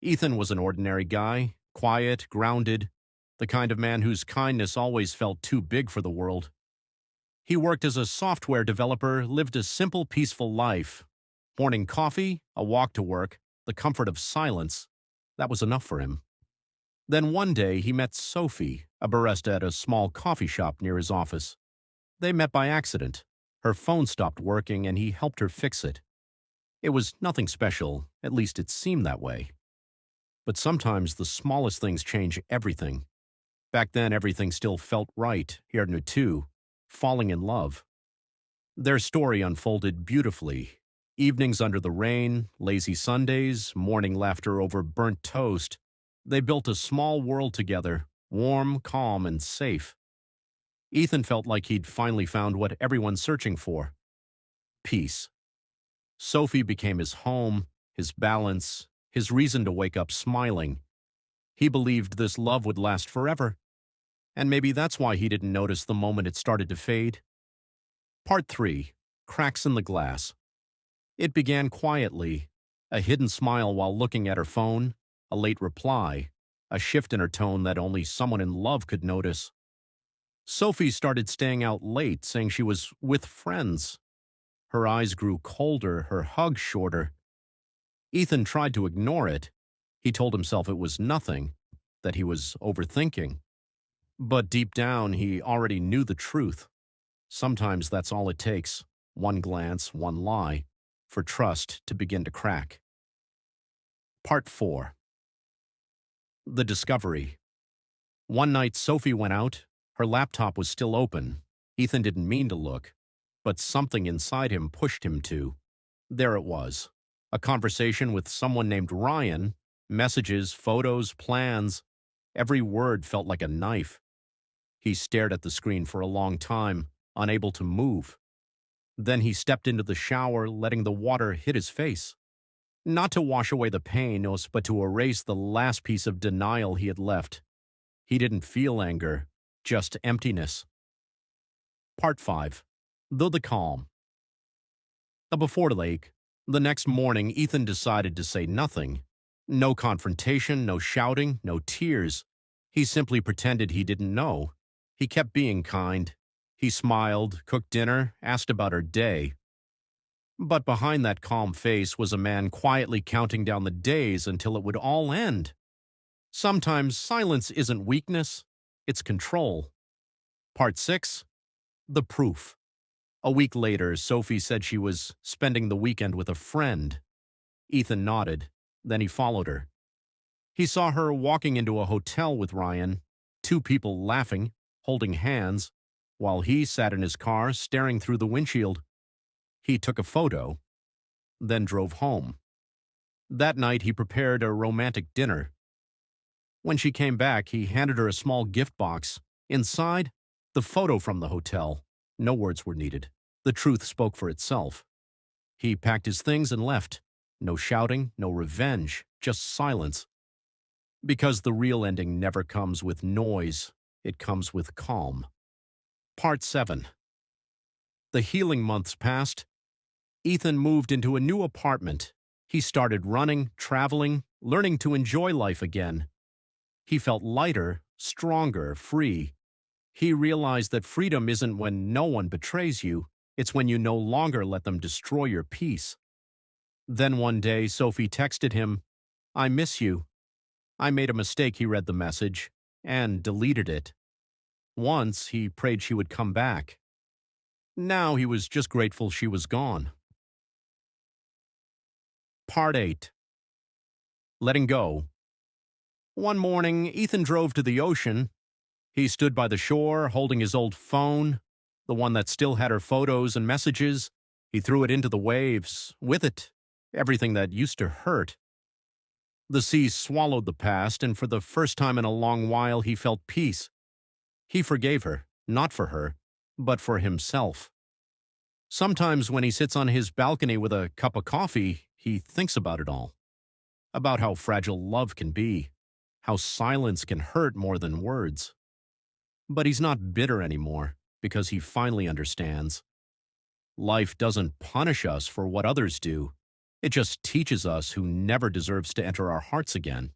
Ethan was an ordinary guy, quiet, grounded, the kind of man whose kindness always felt too big for the world. He worked as a software developer, lived a simple, peaceful life. Morning coffee, a walk to work, the comfort of silence. That was enough for him. Then one day he met Sophie, a barista at a small coffee shop near his office. They met by accident. Her phone stopped working and he helped her fix it. It was nothing special, at least it seemed that way. But sometimes the smallest things change everything. Back then everything still felt right, here too, falling in love. Their story unfolded beautifully. Evenings under the rain, lazy Sundays, morning laughter over burnt toast. They built a small world together, warm, calm, and safe. Ethan felt like he'd finally found what everyone's searching for: peace. Sophie became his home, his balance, his reason to wake up smiling. He believed this love would last forever. And maybe that's why he didn't notice the moment it started to fade. Part 3. Cracks in the Glass. It began quietly, a hidden smile while looking at her phone, a late reply, a shift in her tone that only someone in love could notice. Sophie started staying out late, saying she was with friends. Her eyes grew colder, her hugs shorter. Ethan tried to ignore it. He told himself it was nothing, that he was overthinking. But deep down, he already knew the truth. Sometimes that's all it takes, one glance, one lie, for trust to begin to crack. Part 4. The Discovery. One night, Sophie went out. Her laptop was still open. Ethan didn't mean to look, but something inside him pushed him to. There it was, a conversation with someone named Ryan, messages, photos, plans. Every word felt like a knife. He stared at the screen for a long time, unable to move. Then he stepped into the shower, letting the water hit his face. Not to wash away the pain, but to erase the last piece of denial he had left. He didn't feel anger, just emptiness. Part 5. Though the Calm. Before the lake, the next morning, Ethan decided to say nothing. No confrontation, no shouting, no tears. He simply pretended he didn't know. He kept being kind. He smiled, cooked dinner, asked about her day. But behind that calm face was a man quietly counting down the days until it would all end. Sometimes silence isn't weakness, it's control. Part 6. The Proof. A week later, Sophie said she was spending the weekend with a friend. Ethan nodded. Then he followed her. He saw her walking into a hotel with Ryan, two people laughing, holding hands, while he sat in his car staring through the windshield. He took a photo, then drove home. That night he prepared a romantic dinner. When she came back, he handed her a small gift box. Inside, the photo from the hotel. No words were needed. The truth spoke for itself. He packed his things and left. No shouting, no revenge, just silence. Because the real ending never comes with noise, it comes with calm. Part 7. The healing months passed. Ethan moved into a new apartment. He started running, traveling, learning to enjoy life again. He felt lighter, stronger, free. He realized that freedom isn't when no one betrays you, it's when you no longer let them destroy your peace. Then one day, Sophie texted him, "I miss you." I made a mistake, he read the message, and deleted it. Once, he prayed she would come back. Now he was just grateful she was gone. Part 8. Letting Go. One morning, Ethan drove to the ocean. He stood by the shore, holding his old phone, the one that still had her photos and messages. He threw it into the waves. With it, everything that used to hurt. The sea swallowed the past, and for the first time in a long while, he felt peace. He forgave her, not for her, but for himself. Sometimes when he sits on his balcony with a cup of coffee, he thinks about it all. About how fragile love can be, how silence can hurt more than words. But he's not bitter anymore, because he finally understands. Life doesn't punish us for what others do. It just teaches us who never deserves to enter our hearts again.